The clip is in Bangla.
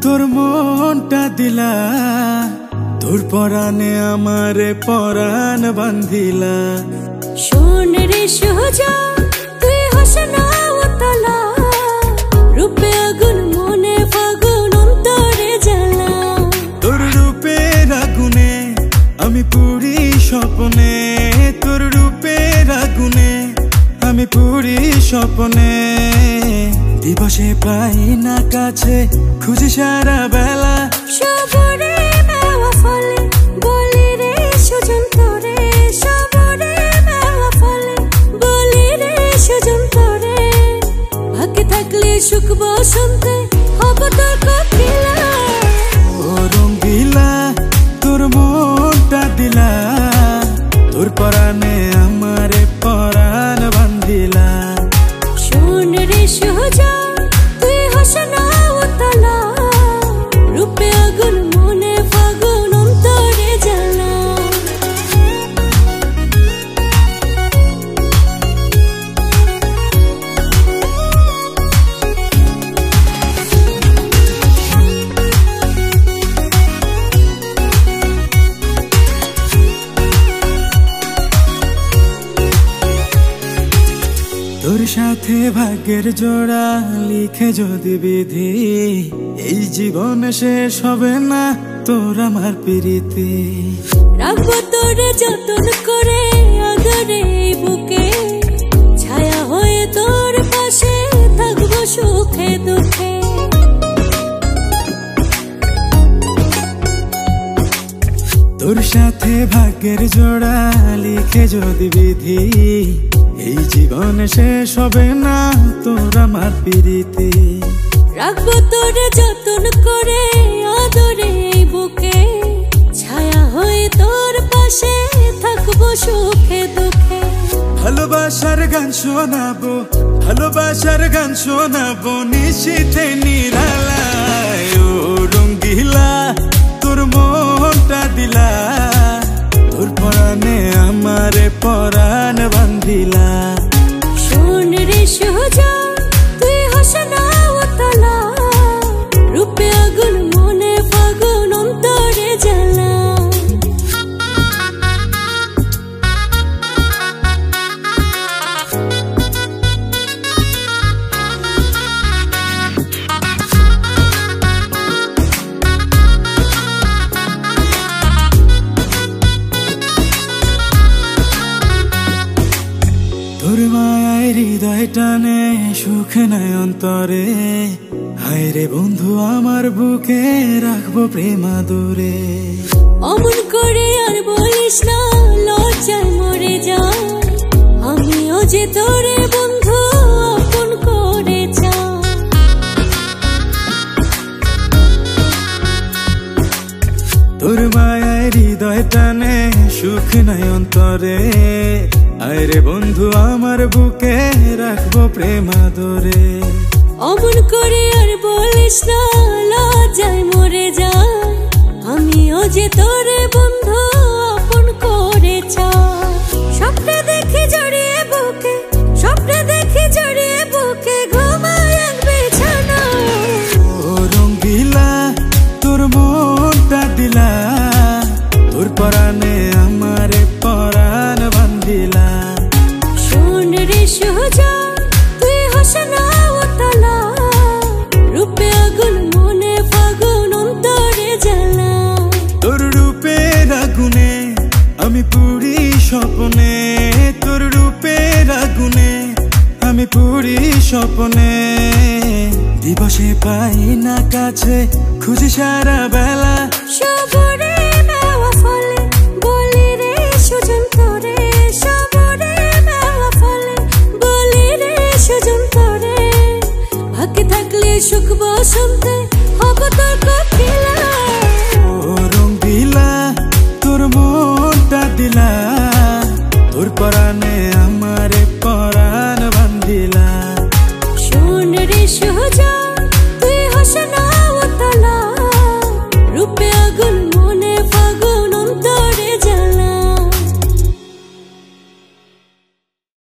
তোর মনটা দিলা, তোর পরাণে আমারে পরাণ বান্ধিলা। শোন রে সোজা তুই হাসনা উতলা, রূপে আগুন মনে ফাগুন অন্তরে জ্বালা। তোর রূপের আগুনে আমি পুরি স্বপ্নে, তোর রূপের আগুনে আমি পুরি স্বপ্নে। দিবসে পাই না কাছে, খুঁজি সারা বেলা। সবরে মেওয়া ফলে বলি রে সুজন তোরে, সবরে মেওয়া ফলে বলি রে সুজন তোরে। ভাগ্যে থাকলে সুখ বসন্তে হব তোর কোকিলা। ও রঙ্গিলা তোর মনটা দিলা, তোর পরাণে আমারে পরাণ বান্ধিলা। শোন রে সোজা তুই হাসনা উতলা, রূপে আগুন মনে ফাগুন অন্তরে জ্বালা। তোর সাথে ভাগ্যের জোড়া লিখে যদি বিধি, এই জীবন শেষ হবে না তোর আমার প্রীতি। রাখবো তোরে যতন করে আদরে এই বুকে, ছায়া হয়ে তোর পাশে থাকবো সুখে দুঃখে। তোর সাথে ভাগ্যের জোড়া লিখে যদি বিধি, এই জীবন শেষ হবে না তোর আমার প্রীতি। রাখবো তোরে যতন করে আদরে এই বুকে, ছায়া হয়ে তোর পাশে থাকবো সুখে দুঃখে। ভালোবাসার গান শোনাবো, ভালোবাসার গান শোনাবো নিশীথে নিরালায়। ও রঙ্গিলা তোর মনটা দিলা, তোর পরাণে আমারে পরাণ বান্ধিলা। শোন রে সোজা তুই হাসনা উতলা, রূপে আগুন মনে ফাগুন অন্তরে জ্বালা। তোর মায়ায় হৃদয় টানে সুখ নাই অন্তরে, হায় রে বন্ধু আমার বুকে রাখবো প্রেম আদরে। অমন করে আর বলিস না, লজ্জায় মরে যা। আমিও যে তোরে বন্ধু আপন করে যা। তোর মায়ায় হৃদয় টানে সুখ নাই অন্তরে, হায় রে বন্ধু আমার বুকে রাখবো প্রেম আদরে। অমন করে আর বলিস না, লজ্জায় মরে যা। আমিও যে তোরে বন্ধু আপন করে চা। স্বপ্নে দেখি জড়িয়ে বুকে, স্বপ্নে দেখি জড়িয়ে বুকে, ঘুমায় এক বিছানা। ও রঙ্গিলা তোর মনটা দিলা, তোর পরাণে আমারে পরাণ বান্ধিলা। শোন রে সোজা তুই হাসনা উতলা, রূপে আগুন মনে ফাগুন অন্তরে জ্বালা। তোর রূপের আগুনে আমি পুরি স্বপ্নে, তোর রূপের আগুনে আমি পুরি স্বপ্নে। দিবসে পাই না কাছে, খুঁজি সারা বেলা। সবরে মেওয়া ফলে বলি রে সুজন তোরে, সবরে মেওয়া ফলে বলি রে সুজন তোরে। ভাগ্যে থাকলে সুখ বসন্তে হব তোর কোকিলা। ও রঙ্গিলা তোর মনটা দিলা, তোর পরাণে